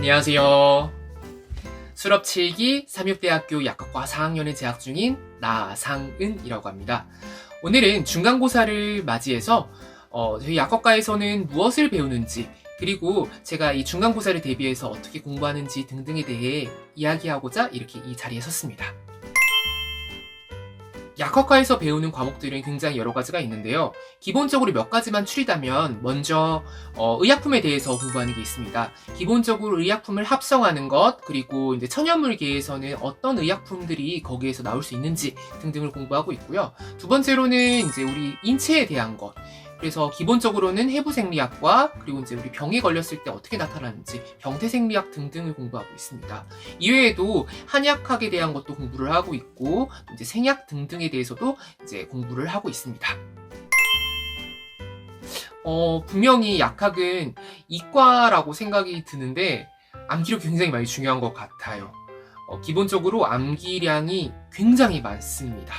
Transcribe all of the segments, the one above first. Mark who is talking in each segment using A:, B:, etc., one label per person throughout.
A: 안녕하세요. 수럽 7기 삼육대학교 약학과 4학년에 재학 중인 나상은이라고 합니다. 오늘은 중간고사를 맞이해서 저희 약학과에서는 무엇을 배우는지, 그리고 제가 이 중간고사를 대비해서 어떻게 공부하는지 등등에 대해 이야기하고자 이렇게 이 자리에 섰습니다. 약학과에서 배우는 과목들은 굉장히 여러 가지가 있는데요. 기본적으로 몇 가지만 추리다면 먼저 의약품에 대해서 공부하는 게 있습니다. 기본적으로 의약품을 합성하는 것, 그리고 이제 천연물계에서는 어떤 의약품들이 거기에서 나올 수 있는지 등등을 공부하고 있고요. 두 번째로는 이제 우리 인체에 대한 것. 그래서 기본적으로는 해부생리학과, 그리고 이제 우리 병에 걸렸을 때 어떻게 나타나는지, 병태생리학 등등을 공부하고 있습니다. 이외에도 한약학에 대한 것도 공부를 하고 있고, 이제 생약 등등에 대해서도 이제 공부를 하고 있습니다. 분명히 약학은 이과라고 생각이 드는데, 암기력이 굉장히 많이 중요한 것 같아요. 기본적으로 암기량이 굉장히 많습니다.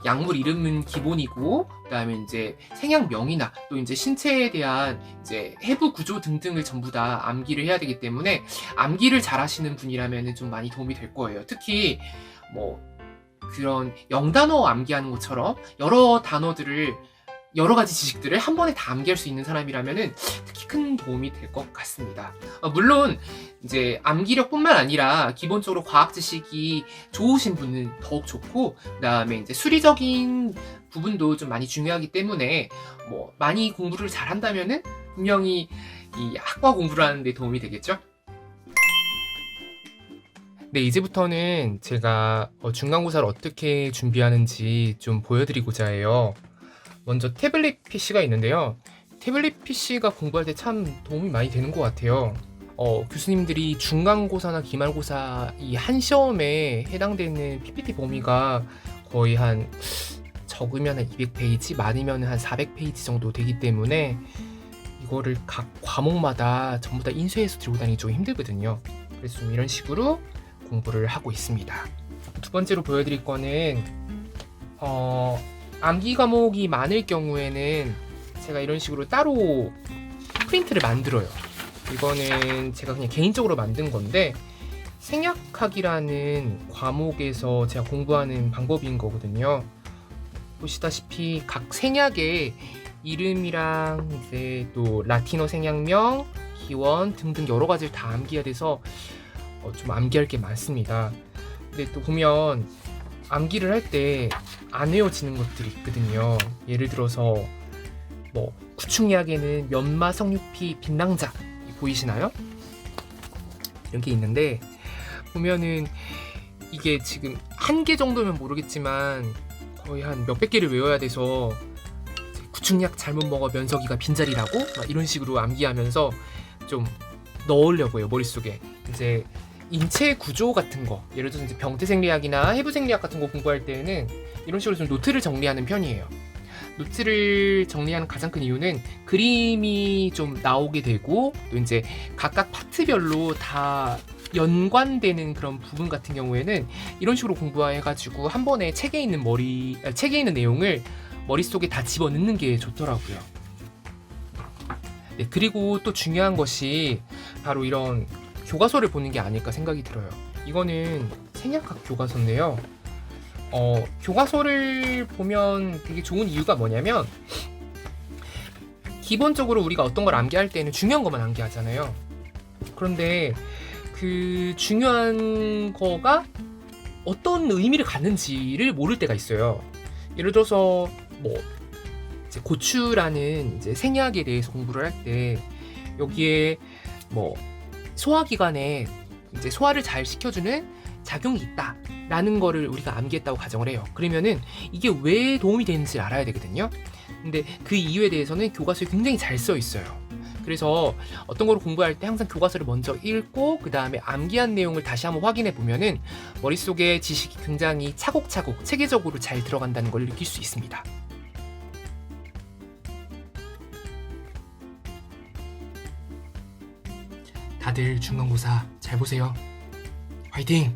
A: 약물 이름은 기본이고, 그다음에 이제 생약명이나 또 이제 신체에 대한 이제 해부 구조 등등을 전부 다 암기를 해야 되기 때문에 암기를 잘 하시는 분이라면 좀 많이 도움이 될 거예요. 특히 그런 영단어 암기하는 것처럼 여러 가지 지식들을 한 번에 다 암기할 수 있는 사람이라면 특히 큰 도움이 될 것 같습니다. 물론 이제 암기력뿐만 아니라 기본적으로 과학 지식이 좋으신 분은 더욱 좋고, 그다음에 이제 수리적인 부분도 좀 많이 중요하기 때문에 많이 공부를 잘 한다면은 분명히 이 학과 공부를 하는 데 도움이 되겠죠? 네, 이제부터는 제가 중간고사를 어떻게 준비하는지 좀 보여드리고자 해요. 먼저 태블릿 PC가 있는데요. 태블릿 PC가 공부할 때 참 도움이 많이 되는 것 같아요. 교수님들이 중간고사나 기말고사 이 한 시험에 해당되는 PPT 범위가 거의 적으면 한 200페이지, 많으면 한 400페이지 정도 되기 때문에 이거를 각 과목마다 전부 다 인쇄해서 들고 다니기 좀 힘들거든요. 그래서 좀 이런 식으로 공부를 하고 있습니다. 두 번째로 보여드릴 거는 암기 과목이 많을 경우에는 제가 이런 식으로 따로 프린트를 만들어요. 이거는 제가 그냥 개인적으로 만든 건데, 생약학이라는 과목에서 제가 공부하는 방법인 거거든요. 보시다시피 각 생약의 이름이랑 이제 또 라틴어 생약명, 기원 등등 여러 가지를 다 암기해야 돼서 좀 암기할 게 많습니다. 근데 또 보면 암기를 할 때 안 외워지는 것들이 있거든요. 예를 들어서 구충약에는 면마, 성육피, 빛낭자 보이시나요? 이런 게 있는데, 보면은 이게 지금 한 개 정도면 모르겠지만 거의 한 몇백 개를 외워야 돼서 구충약 잘못 먹어 면석이가 빈자리라고 막 이런 식으로 암기하면서 좀 넣으려고요, 머릿속에. 이제 인체 구조 같은 거, 예를 들어서 이제 병태생리학이나 해부생리학 같은 거 공부할 때는 이런 식으로 좀 노트를 정리하는 편이에요. 노트를 정리하는 가장 큰 이유는 그림이 좀 나오게 되고, 또 이제 각각 파트별로 다 연관되는 그런 부분 같은 경우에는 이런 식으로 공부해가지고 한 번에 책에 있는 내용을 머릿속에 다 집어넣는 게 좋더라고요. 네, 그리고 또 중요한 것이 바로 이런 교과서를 보는 게 아닐까 생각이 들어요. 이거는 생약학 교과서인데요. 교과서를 보면 되게 좋은 이유가 뭐냐면, 기본적으로 우리가 어떤 걸 암기할 때는 중요한 것만 암기하잖아요. 그런데 그 중요한 거가 어떤 의미를 갖는지를 모를 때가 있어요. 예를 들어서 이제 고추라는 이제 생약에 대해서 공부를 할 때 여기에 소화기관에 이제 소화를 잘 시켜주는 작용이 있다라는 거를 우리가 암기했다고 가정을 해요. 그러면은 이게 왜 도움이 되는지 알아야 되거든요. 근데 그 이유에 대해서는 교과서에 굉장히 잘 써 있어요. 그래서 어떤 거를 공부할 때 항상 교과서를 먼저 읽고 그 다음에 암기한 내용을 다시 한번 확인해 보면은 머릿속에 지식이 굉장히 차곡차곡 체계적으로 잘 들어간다는 걸 느낄 수 있습니다. 다들 중간고사 잘 보세요. 화이팅!